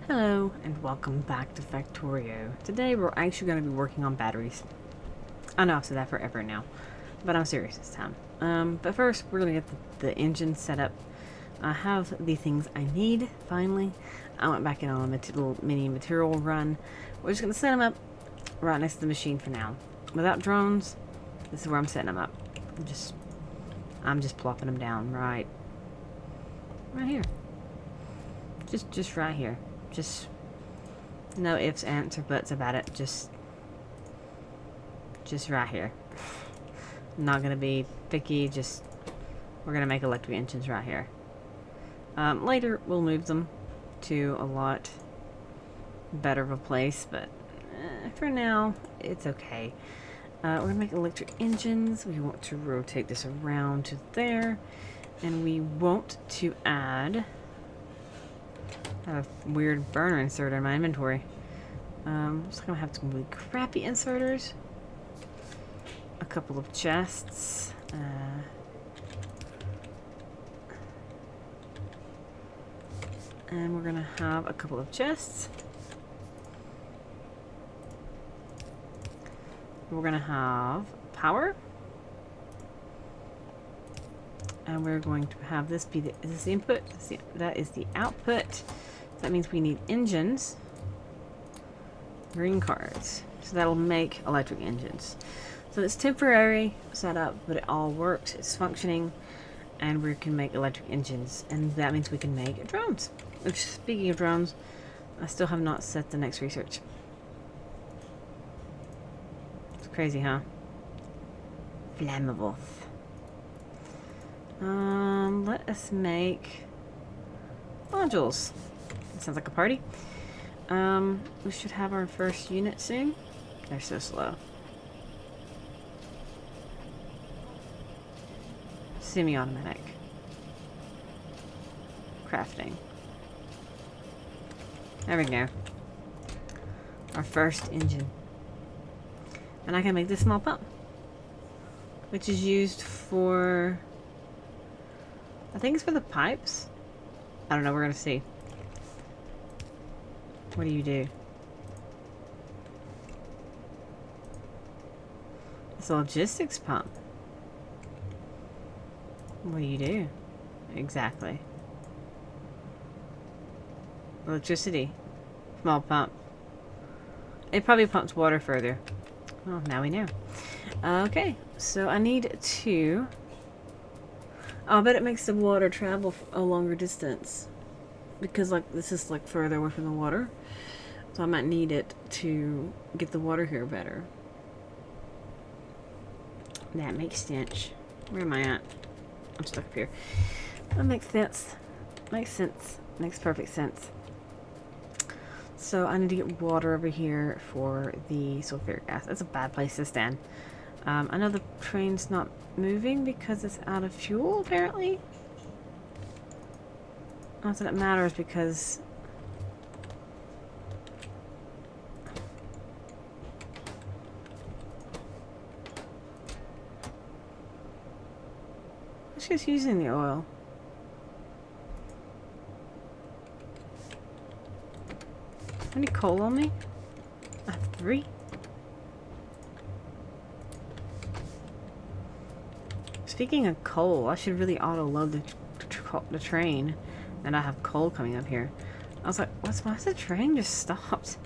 Hello and welcome back to Factorio. Today we're actually going to be working on batteries. I know I've said that forever now, but I'm serious this time. But first we're going to get the engine set up. I have the things I need, finally. I went back in on a little mini material run. We're just going to set them up right next to the machine for now. Without drones, this is where I'm setting them up. I'm just plopping them down right here. Just right here. Just no ifs, ands, or buts about it. Just right here. Not gonna be picky. We're gonna make electric engines right here. Later we'll move them to a lot better of a place, but for now it's okay. We're gonna make electric engines. We want to rotate this around to there, and we want to add a weird burner inserter in my inventory. Just gonna have some really crappy inserters. A couple of chests. And we're gonna have a couple of chests. We're gonna have power. And we're going to have this be is this the input? That is the output. That means we need engines. Green cards. So that'll make electric engines. So it's temporary setup, but it all works. It's functioning, and we can make electric engines, and that means we can make drones. Which, speaking of drones, I still have not set the next research. It's crazy, huh? Flammable. Let us make modules. Sounds like a party. We should have our first unit soon. They're so slow. Semi-automatic. Crafting. There we go. Our first engine. And I can make this small pump, which is used for, I think it's for the pipes. I don't know, we're gonna see. What do you do? It's a logistics pump. What do you do? Exactly. Electricity. Small pump. It probably pumps water further. Well, now we know. Okay, so I need to... Oh, I bet it makes the water travel a longer distance. Because, like, this is, like, further away from the water. So I might need it to get the water here better. That makes sense. Where am I at? I'm stuck up here. That makes sense. Makes sense. Makes perfect sense. So I need to get water over here for the sulfuric acid. That's a bad place to stand. I know the train's not moving because it's out of fuel, apparently. Not that it matters because... It's just using the oil. Any coal on me? I have 3. Speaking of coal, I should really auto-load the train. And I have coal coming up here. I was like, why is the train just stopped?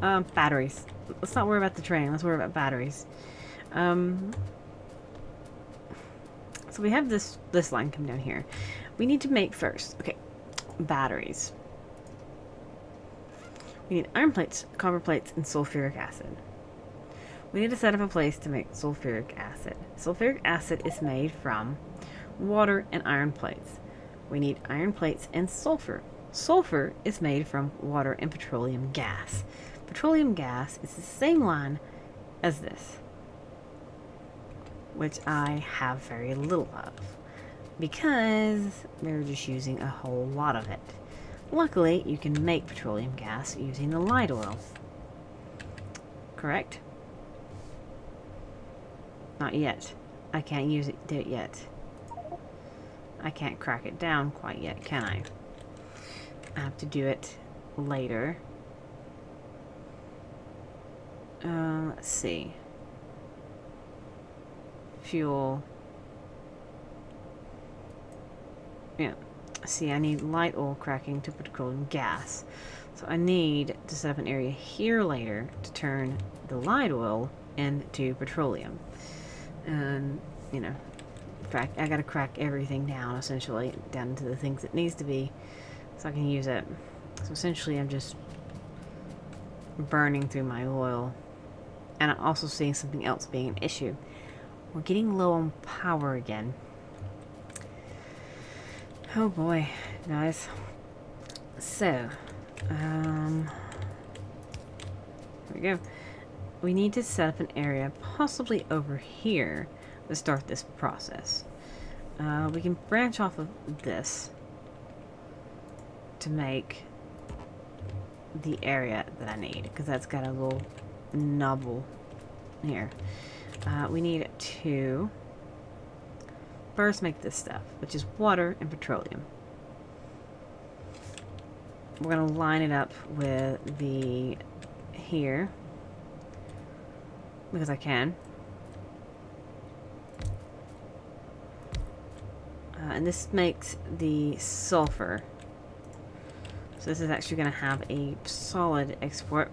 Batteries. Let's not worry about the train. Let's worry about batteries. So we have this line come down here. We need to make first. Okay, batteries. We need iron plates, copper plates, and sulfuric acid. We need to set up a place to make sulfuric acid. Sulfuric acid is made from water and iron plates. We need iron plates and sulfur. Sulfur is made from water and petroleum gas. Petroleum gas is the same line as this, which I have very little of because they're just using a whole lot of it. Luckily, you can make petroleum gas using the light oil. Correct? Not yet. I can't use it yet. I can't crack it down quite yet, can I? I have to do it later. Let's see. Fuel. Yeah. See, I need light oil cracking to petroleum gas. So I need to set up an area here later to turn the light oil into petroleum. And, you know, I gotta crack everything down, essentially, down to the things it needs to be, so I can use it. So essentially, I'm just burning through my oil. And I'm also seeing something else being an issue. We're getting low on power again. Oh boy, guys. So, here we go. We need to set up an area, possibly over here, to start this process. We can branch off of this to make the area that I need, because that's got a little knobble here. We need to first make this stuff, which is water and petroleum. We're going to line it up with the here, because I can. And this makes the sulfur. So this is actually going to have a solid export.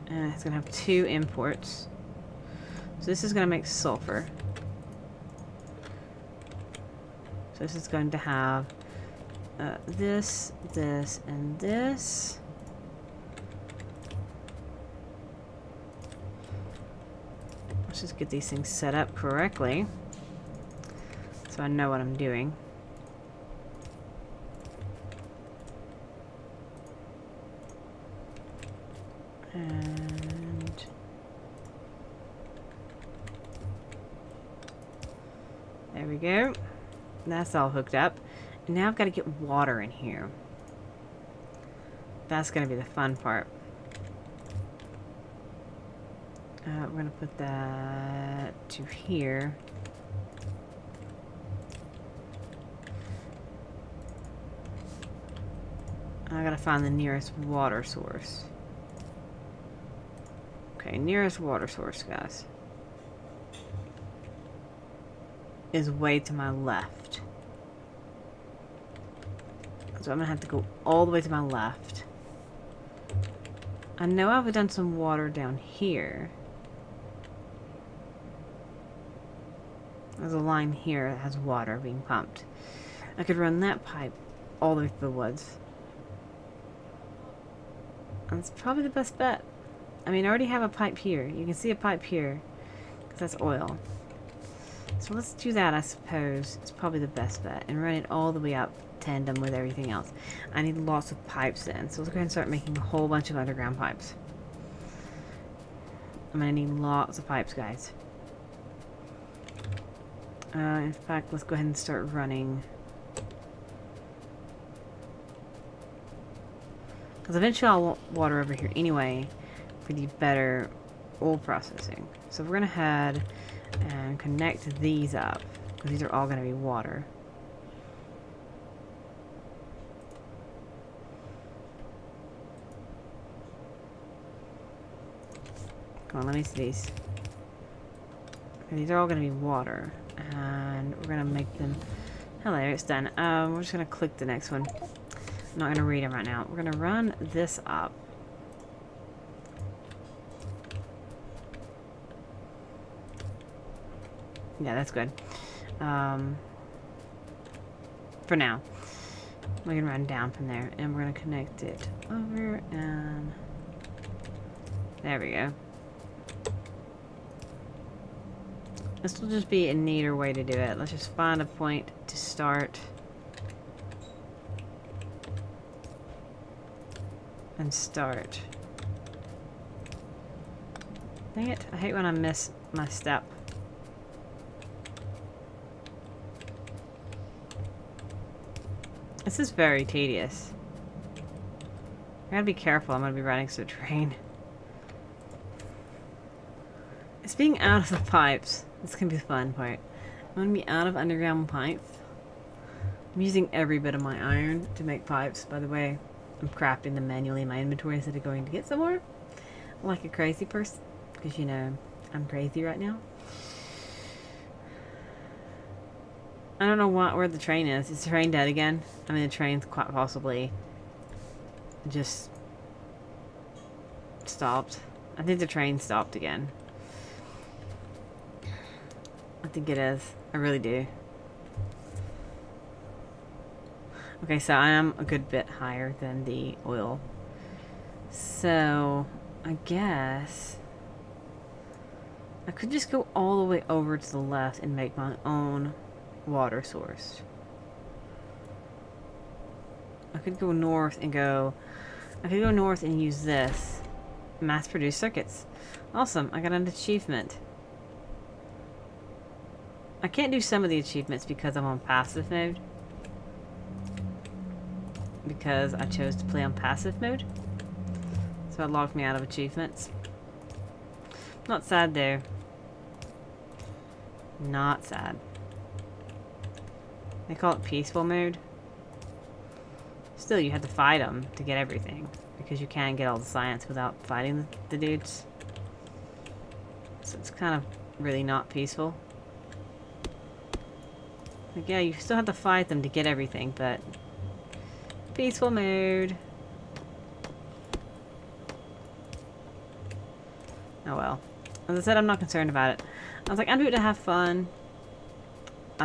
And it's going to have 2 imports. So this is going to make sulfur. So this is going to have this, this, and this. Let's just get these things set up correctly, so I know what I'm doing. And there we go. That's all hooked up. And now I've got to get water in here. That's going to be the fun part. We're going to put that to here. I gotta find the nearest water source. Okay, nearest water source, guys, is way to my left. So I'm gonna have to go all the way to my left. I know I've done some water down here. There's a line here that has water being pumped. I could run that pipe all the way through the woods. That's probably the best bet. I mean, I already have a pipe here. You can see a pipe here, because that's oil. So let's do that, I suppose. It's probably the best bet. And run it all the way up, tandem with everything else. I need lots of pipes then. So let's go ahead and start making a whole bunch of underground pipes. I'm going to need lots of pipes, guys. In fact, let's go ahead and start running. Because eventually I'll want water over here anyway for the better oil processing. So we're going to head and connect these up, because these are all going to be water. Come on, let me see these. Okay, these are all going to be water. And we're going to make them... Hello, it's done. We're just going to click the next one. I'm not going to read them right now. We're going to run this up. Yeah, that's good. For now. We can run down from there. And we're going to connect it over and... There we go. This will just be a neater way to do it. Let's just find a point to start. And start. Dang it, I hate when I miss my step. This is very tedious. I gotta be careful, I'm gonna be running to a train. It's being out of the pipes. This can be the fun part. I'm gonna be out of underground pipes. I'm using every bit of my iron to make pipes, by the way. I'm crafting them manually in my inventory instead of going to get somewhere. Like a crazy person. Because, you know, I'm crazy right now. I don't know where the train is. Is the train dead again? I mean, the train's quite possibly just stopped. I think the train stopped again. I think it is. I really do. Okay, so I am a good bit higher than the oil. So, I guess I could just go all the way over to the left and make my own water source. I could go north and use this. Mass produce circuits. Awesome, I got an achievement. I can't do some of the achievements because I'm on passive mode. Because I chose to play on passive mode. So it locked me out of achievements. Not sad though. Not sad. They call it peaceful mode. Still, you have to fight them to get everything. Because you can't get all the science without fighting the dudes. So it's kind of really not peaceful. Like, yeah, you still have to fight them to get everything, but peaceful mode. Oh well. As I said, I'm not concerned about it. I was like, I'm doing it to have fun. So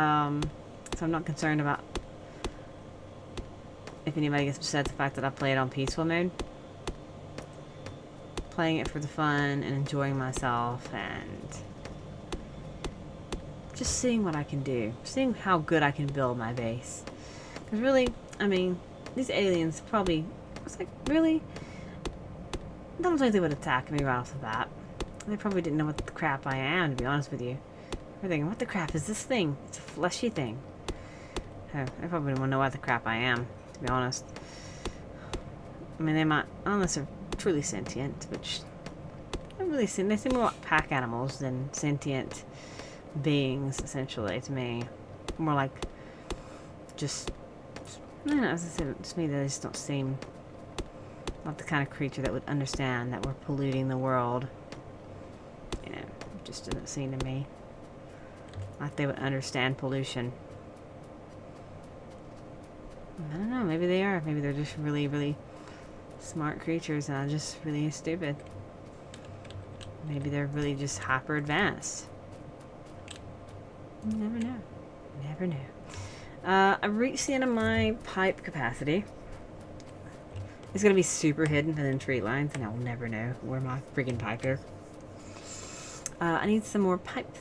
I'm not concerned about if anybody gets upset the fact that I play it on peaceful mode. Playing it for the fun and enjoying myself and just seeing what I can do. Seeing how good I can build my base. Because really, I mean, these aliens probably, I was like, really? I don't think they would attack me right off the bat. They probably didn't know what the crap I am, to be honest with you. They're thinking, what the crap is this thing? It's a fleshy thing. Oh, I probably don't know what the crap I am, to be honest. I mean, they might, unless they're truly sentient, which don't really seem, they seem more like pack animals than sentient beings, essentially, to me. More like just, I don't know, as I said, to me, they just don't seem like the kind of creature that would understand that we're polluting the world. You know, it just doesn't seem to me like they would understand pollution. I don't know, maybe they are. Maybe they're just really, really smart creatures and I'm just really stupid. Maybe they're really just hyper advanced. You never know. Never know. I've reached the end of my pipe capacity. It's gonna be super hidden within tree lines and I'll never know where my friggin' pipe is. I need some more pipes.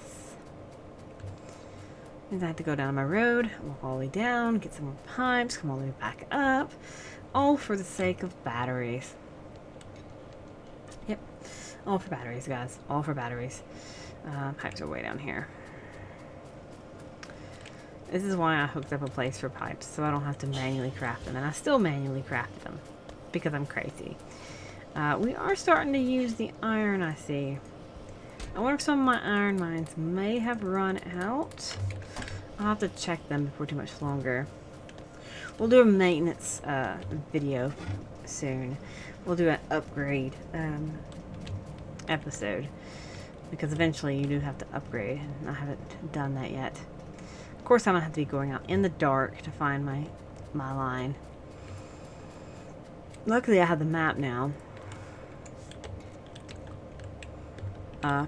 Means I have to go down my road, walk all the way down, get some more pipes, come all the way back up. All for the sake of batteries. Yep. All for batteries, guys. All for batteries. Pipes are way down here. This is why I hooked up a place for pipes, so I don't have to manually craft them. And I still manually craft them, because I'm crazy. We are starting to use the iron, I see. I wonder if some of my iron mines may have run out. I'll have to check them before too much longer. We'll do a maintenance video soon. We'll do an upgrade episode. Because eventually you do have to upgrade. And I haven't done that yet. Of course I'm going to have to be going out in the dark to find my line. Luckily I have the map now.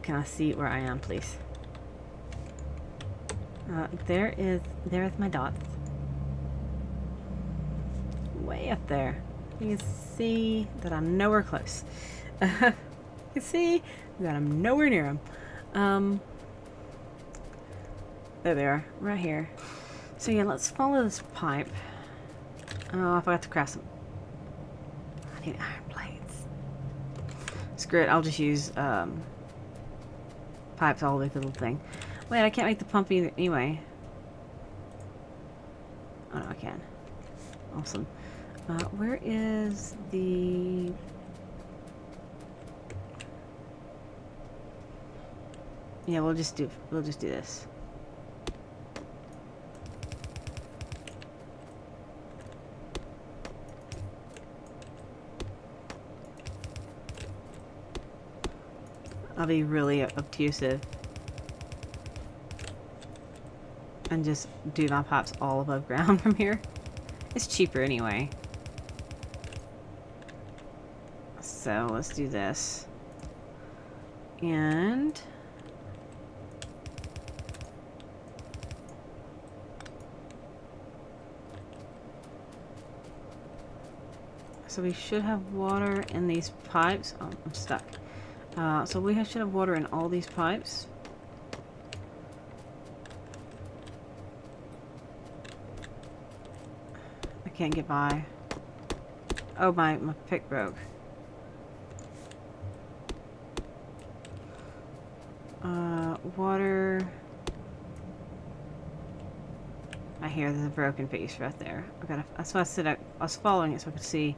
Can I see where I am, please? There's my dots. Way up there. You can see that I'm nowhere close. You can see that I'm nowhere near them. There they are, right here. So yeah, let's follow this pipe. Oh, I forgot to craft some. I need iron plates. Screw it, I'll just use pipes all the way through the thing. Wait, I can't make the pump either anyway. Oh no, I can. Awesome. Where is the... Yeah, we'll just do this. I'll be really obtrusive and just do my pipes all above ground from here. It's cheaper anyway. So let's do this. And so we should have water in these pipes. Oh, I'm stuck. So we should have water in all these pipes. I can't get by. Oh, my pick broke. Water. I hear there's a broken piece right there. That's why I said I was following it so I could see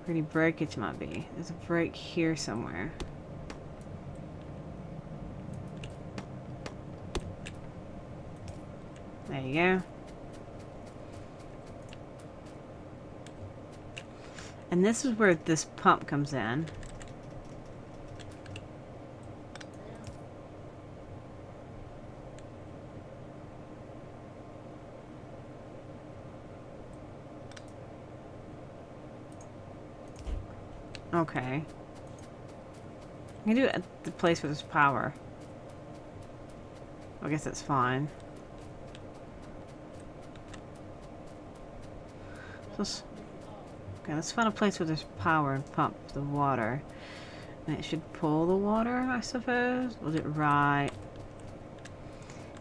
where any breakage might be. There's a break here somewhere. There you go. And this is where this pump comes in. Okay. I can do it at the place where there's power. I guess that's fine. So okay, let's find a place where there's power and pump the water. And it should pull the water, I suppose. Was it right?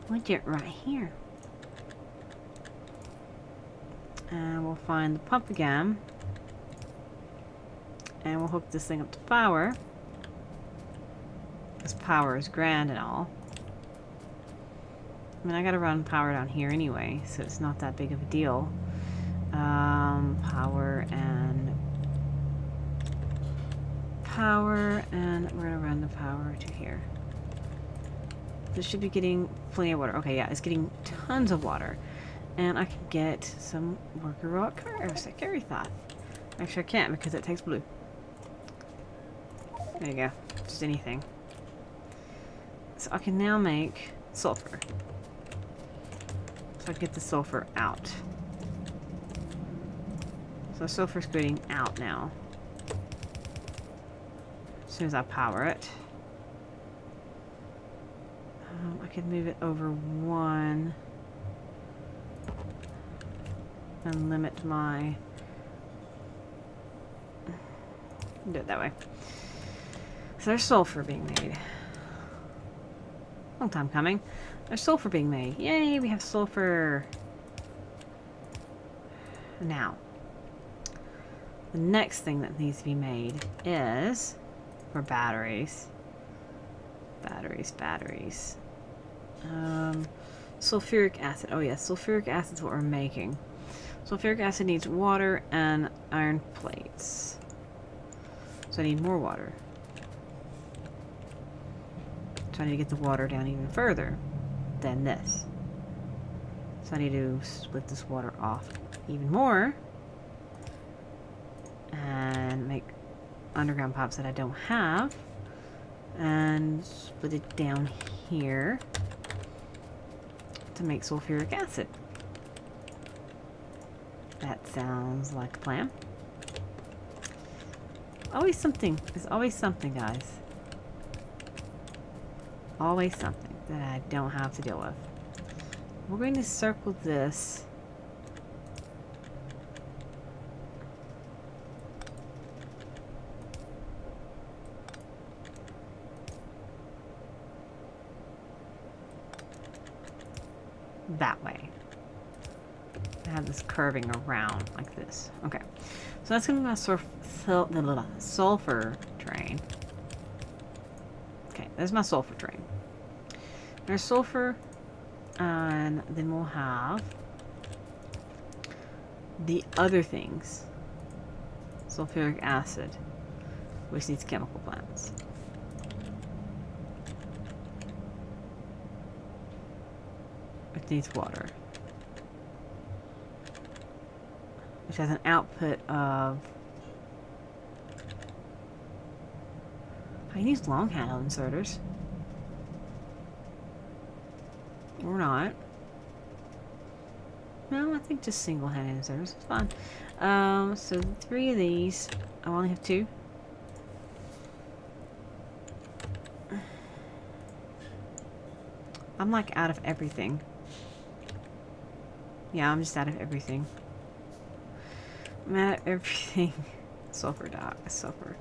Was it right here? And we'll find the pump again. And we'll hook this thing up to power. Because power is grand and all. I mean, I gotta run power down here anyway, so it's not that big of a deal. Power, and we're gonna run the power to here. This should be getting plenty of water. Okay, yeah, it's getting tons of water. And I can get some worker rock cars. I carry that. Actually, I can't because it takes blue. There you go. Just anything. So I can now make sulfur. So I get the sulfur out. So sulfur's getting out now. As soon as I power it. I can move it over one. And limit my... do it that way. So there's sulfur being made. Long time coming. There's sulfur being made. Yay, we have sulfur. Now, the next thing that needs to be made is for batteries. Batteries. Sulfuric acid. Oh yes, sulfuric acid is what we're making. Sulfuric acid needs water and iron plates. So I need more water. So I need to get the water down even further than this. So I need to split this water off even more and make underground pipes that I don't have and split it down here to make sulfuric acid. That sounds like a plan. Always something. There's always something, guys. Always something that I don't have to deal with. We're going to circle this. That way. I have this curving around like this. Okay. So that's going to be my sulfur drain. Okay, there's my sulfur drain. There's sulfur, and then we'll have the other things. Sulfuric acid, which needs chemical plants. Which needs water. Which has an output of I can use long handle inserters. Or not. No, I think just single handed inserters. It's fine. So 3 of these. I only have 2. I'm like out of everything. Yeah, I'm just out of everything. I'm out of everything. Sulfur dot, sulfur.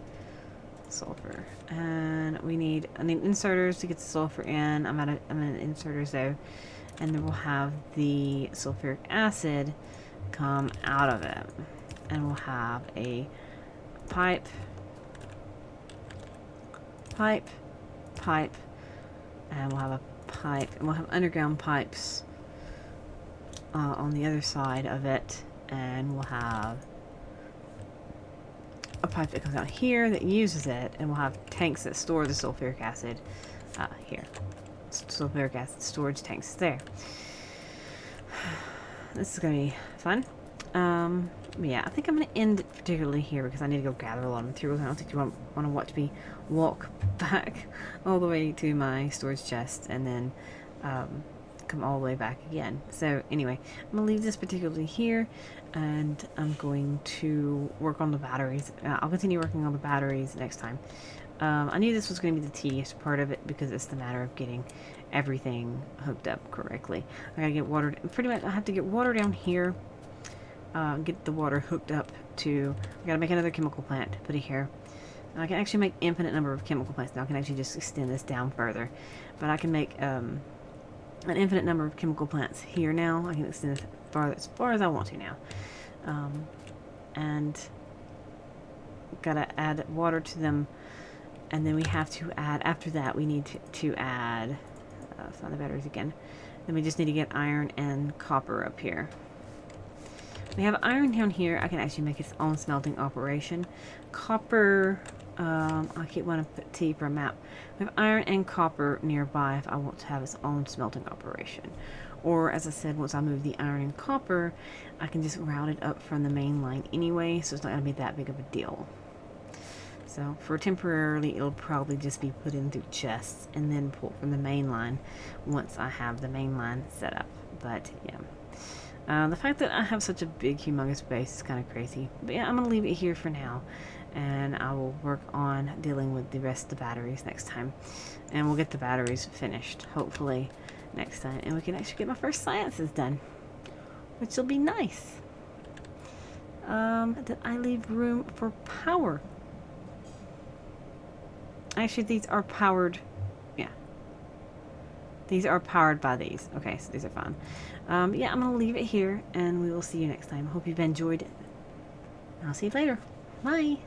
And I need inserters to get the sulfur in. I'm in inserters though. And then we'll have the sulfuric acid come out of it. And we'll have a pipe, and we'll have a pipe, and we'll have underground pipes on the other side of it, and we'll have a pipe that comes out here that uses it, and we'll have tanks that store the sulfuric acid here. Sulfuric acid storage tanks there. This is going to be fun. Yeah, I think I'm going to end it particularly here because I need to go gather a lot of materials. I don't think you want to watch me walk back all the way to my storage chest and then come all the way back again. So anyway, I'm going to leave this particularly here, and I'm going to work on the batteries. I'll continue working on the batteries next time. I knew this was going to be the tedious part of it because it's the matter of getting everything hooked up correctly. I gotta get water. Pretty much, I have to get water down here. Get the water hooked up to. I gotta make another chemical plant. Put it here. And I can actually make infinite number of chemical plants now. I can actually just extend this down further, but I can make an infinite number of chemical plants here now. I can extend it as far as I want to now, and gotta add water to them. And then we have to add, after that, we need to add, find the batteries again. Then we just need to get iron and copper up here. We have iron down here. I can actually make its own smelting operation. Copper, I keep wanting to put T for a map. We have iron and copper nearby if I want to have its own smelting operation. Or, as I said, once I move the iron and copper, I can just route it up from the main line anyway, so it's not going to be that big of a deal. So for temporarily, it'll probably just be put in through chests and then pulled from the main line once I have the main line set up. But yeah, the fact that I have such a big, humongous base is kind of crazy. But yeah, I'm going to leave it here for now, and I will work on dealing with the rest of the batteries next time. And we'll get the batteries finished, hopefully, next time. And we can actually get my first sciences done, which will be nice. Did I leave room for power? Actually, these are powered. Yeah. These are powered by these. Okay, so these are fine. Yeah, I'm going to leave it here, and we will see you next time. Hope you've enjoyed it. I'll see you later. Bye.